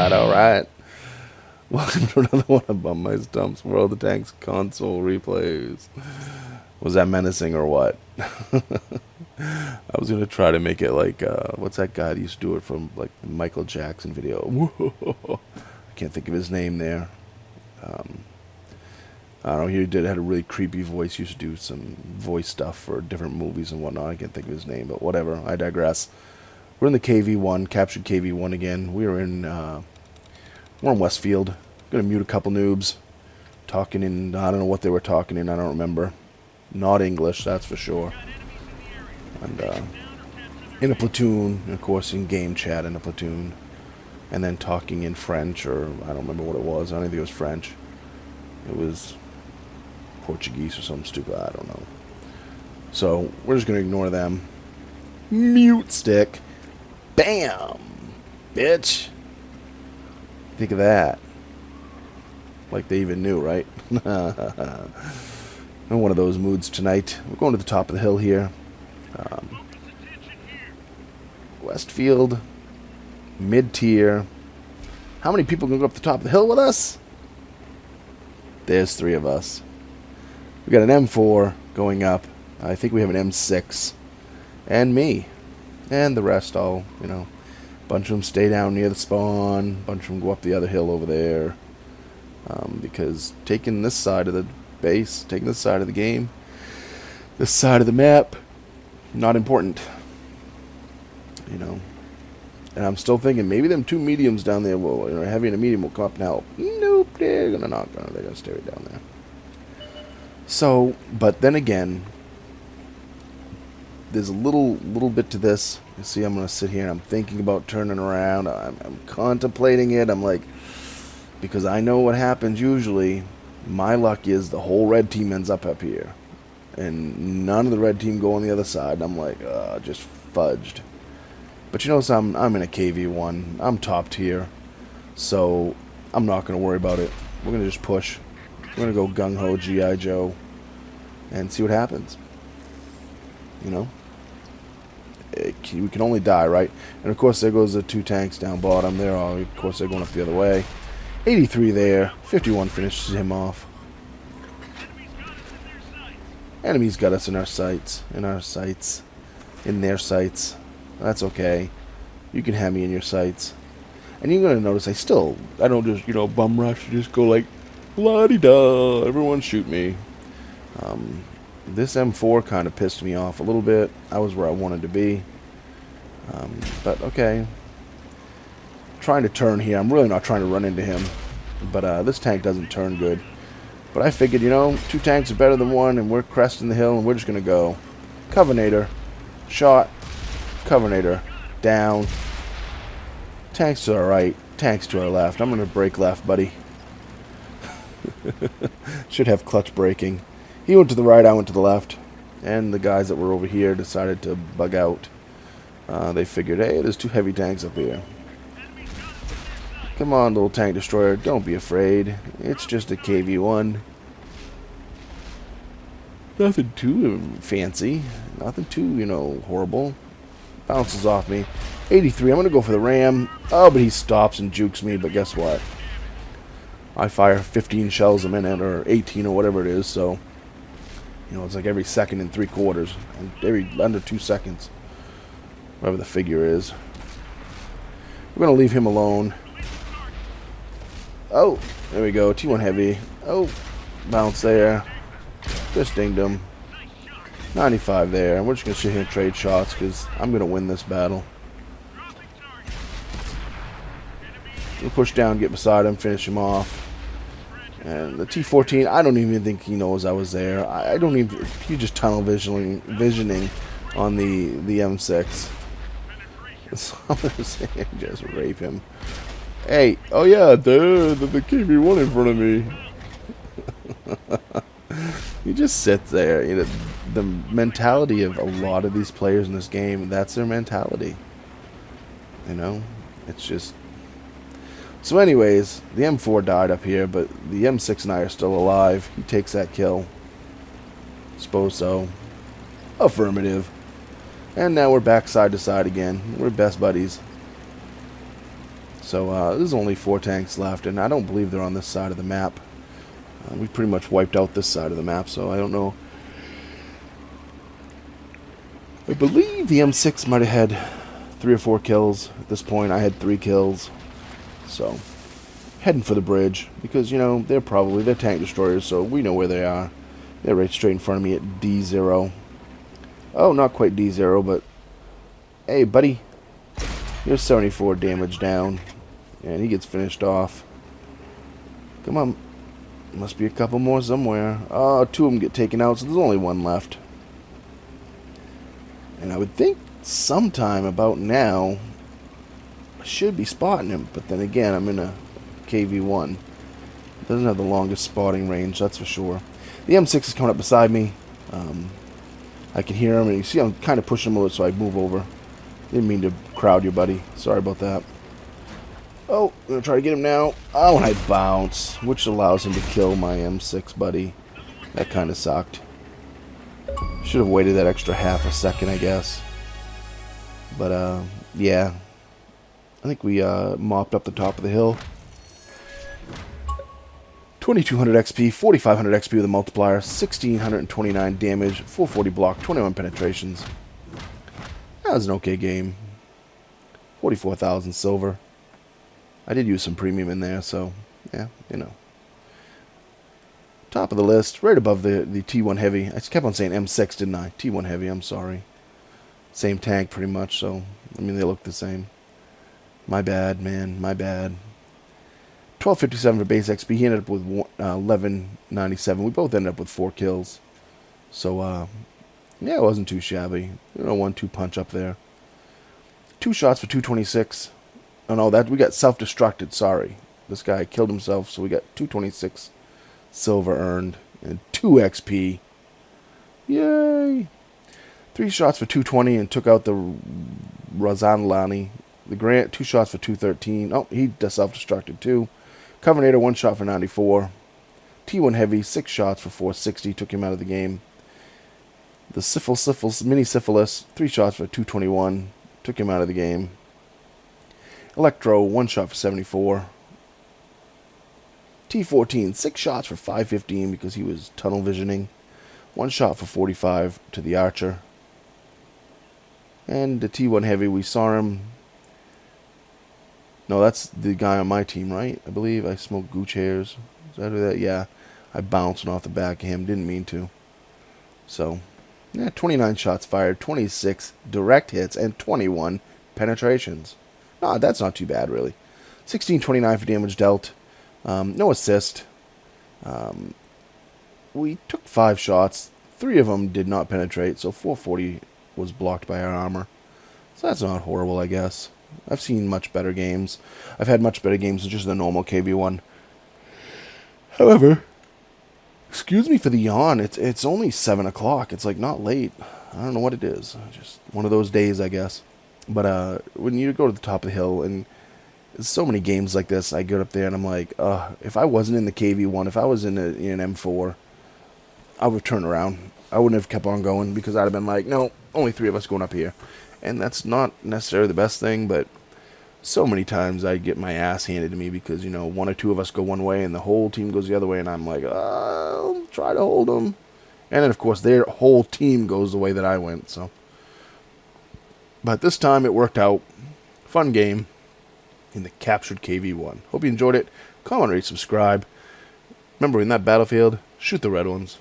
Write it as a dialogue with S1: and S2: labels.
S1: Alright. Welcome to another one of BumpmyStump's World of Tanks console replays. Was that menacing or what? I was gonna try to make it like, what's that guy that used to do it from, like, the Michael Jackson video? I can't think of his name there. I don't know, he had a really creepy voice, used to do some voice stuff for different movies and whatnot. I can't think of his name, but whatever, I digress. We're in the KV-1, captured KV-1 again. We're in Westfield. Gonna mute a couple noobs. Talking in, I don't know what they were talking in, I don't remember. Not English, that's for sure. And, in a platoon, of course, in game chat in a platoon. And then talking in French, or I don't remember what it was. I don't think it was French. It was Portuguese or something stupid, I don't know. So, we're just gonna ignore them. Mute stick. Bam! Bitch! Think of that. Like they even knew, right? In one of those moods tonight. We're going to the top of the hill here. Westfield. Mid-tier. How many people can go up the top of the hill with us? There's 3 of us. We got an M4 going up. I think we have an M6. And me. And the rest all, you know. A bunch of them stay down near the spawn. A bunch of them go up the other hill over there. Because taking this side of the base, taking this side of the game, this side of the map, not important. You know. And I'm still thinking maybe them 2 mediums down there will, you know, heavy and a medium will come up and help. Nope, they're gonna knock down. They're gonna stay right down there. So, but then again, there's a little bit to this. You see, I'm gonna sit here and I'm thinking about turning around. I'm contemplating it. I'm like, because I know what happens usually. My luck is the whole red team ends up here, and none of the red team go on the other side. I'm like, just fudged. But you know something? I'm in a KV-1. I'm top tier, so I'm not gonna worry about it. We're gonna just push. We're gonna go gung ho G.I. Joe, and see what happens. You know. We can only die, right? And of course there goes the 2 tanks down bottom. They're all, of course, they're going up the other way. 83 there. 51 finishes him off. Enemies got us in our sights. In our sights. In their sights. That's okay. You can have me in your sights. And you're gonna notice I don't just, you know, bum rush. Just go like, la-di-da. Everyone shoot me. This M4 kind of pissed me off a little bit. I was where I wanted to be. But okay. Trying to turn here. I'm really not trying to run into him. But this tank doesn't turn good. But I figured, you know, 2 tanks are better than 1, and we're cresting the hill, and we're just going to go. Covenator. Shot. Covenator. Down. Tanks to our right. Tanks to our left. I'm going to brake left, buddy. Should have clutch braking. He went to the right, I went to the left. And the guys that were over here decided to bug out. They figured, hey, there's 2 heavy tanks up here. Come on, little tank destroyer, don't be afraid. It's just a KV-1. Nothing too fancy. Nothing too, you know, horrible. Bounces off me. 83, I'm going to go for the ram. Oh, but he stops and jukes me, but guess what? I fire 15 shells a minute, or 18 or whatever it is, so... You know, it's like every 2 3/4, and every under 2 seconds. Whatever the figure is. We're going to leave him alone. Oh, there we go. T1 heavy. Oh, bounce there. Just dinged him. 95 there. And we're just going to sit here and trade shots because I'm going to win this battle. We'll push down, get beside him, finish him off. And the T-14, I don't even think he knows I was there. I don't even... He just tunnel visioning on the M6. So I'm going to say just rape him. Hey, oh yeah, the KV-1 in front of me. He just sits there. You know, the mentality of a lot of these players in this game, that's their mentality. You know? It's just... So anyways, the M4 died up here, but the M6 and I are still alive. He takes that kill. Suppose so. Affirmative. And now we're back side to side again. We're best buddies. So there's only 4 tanks left, and I don't believe they're on this side of the map. We pretty much wiped out this side of the map, so I don't know. I believe the M6 might have had 3 or 4 kills at this point. I had 3 kills. So, heading for the bridge, because, you know, they're tank destroyers, so we know where they are. They're right straight in front of me at D0. Oh, not quite D0, but... Hey, buddy. You're 74 damage down. And he gets finished off. Come on. Must be a couple more somewhere. Oh, 2 of them get taken out, so there's only 1 left. And I would think sometime about now, I should be spotting him. But then again, I'm in a KV-1. Doesn't have the longest spotting range, that's for sure. The M6 is coming up beside me. I can hear him, and you see I'm kind of pushing him a little, so I move over. Didn't mean to crowd you, buddy. Sorry about that. Oh, I'm going to try to get him now. Oh, and I bounce, which allows him to kill my M6 buddy. That kind of sucked. Should have waited that extra half a second, I guess. But, yeah. I think we mopped up the top of the hill. 2200 XP, 4500 XP with a multiplier, 1629 damage, 440 block, 21 penetrations. That was an okay game. 44,000 silver. I did use some premium in there, so, yeah, you know. Top of the list, right above the T1 Heavy. I kept on saying M6, didn't I? T1 Heavy, I'm sorry. Same tank, pretty much, so, I mean, they look the same. My bad, man, my bad. 1257 for base XP. He ended up with 1197. We both ended up with 4 kills. So, yeah, it wasn't too shabby. You know, 1-2 punch up there. 2 shots for 226. Oh no, that we got self-destructed. Sorry, this guy killed himself, so we got 226 silver earned and 2 XP. Yay! 3 shots for 220 and took out the Razanlani. The Grant 2 shots for 213. Oh, he self-destructed too. Covenator 1 shot for 94. T1 Heavy 6 shots for 460. Took him out of the game. The Mini Syphilis 3 shots for 221. Took him out of the game. Electro, 1 shot for 74. T14, 6 shots for 515 because he was tunnel visioning. 1 shot for 45 to the Archer. And the T1 Heavy, we saw him. No, that's the guy on my team, right? I believe I smoked gooch hairs. Is that who that? Yeah. I bounced off the back of him. Didn't mean to. So, yeah, 29 shots fired, 26 direct hits, and 21 penetrations. Ah, that's not too bad, really. 1629 for damage dealt. No assist. We took 5 shots. 3 of them did not penetrate, so 440 was blocked by our armor. So that's not horrible, I guess. I've seen much better games. I've had much better games than just the normal KV-1. However, excuse me for the yawn. It's only 7 o'clock. It's like not late. I don't know what it is. Just one of those days, I guess. But when you go to the top of the hill, and there's so many games like this, I get up there and I'm like, if I wasn't in the KV-1, if I was in an M4, I would turn around. I wouldn't have kept on going because I'd have been like, no, only 3 of us going up here. And that's not necessarily the best thing, but so many times I get my ass handed to me because, you know, 1 or 2 of us go one way and the whole team goes the other way, and I'm like, I'll try to hold them. And then, of course, their whole team goes the way that I went, so. But this time it worked out. Fun game in the captured KV-1. Hope you enjoyed it. Comment, rate, subscribe. Remember, in that battlefield, shoot the red ones.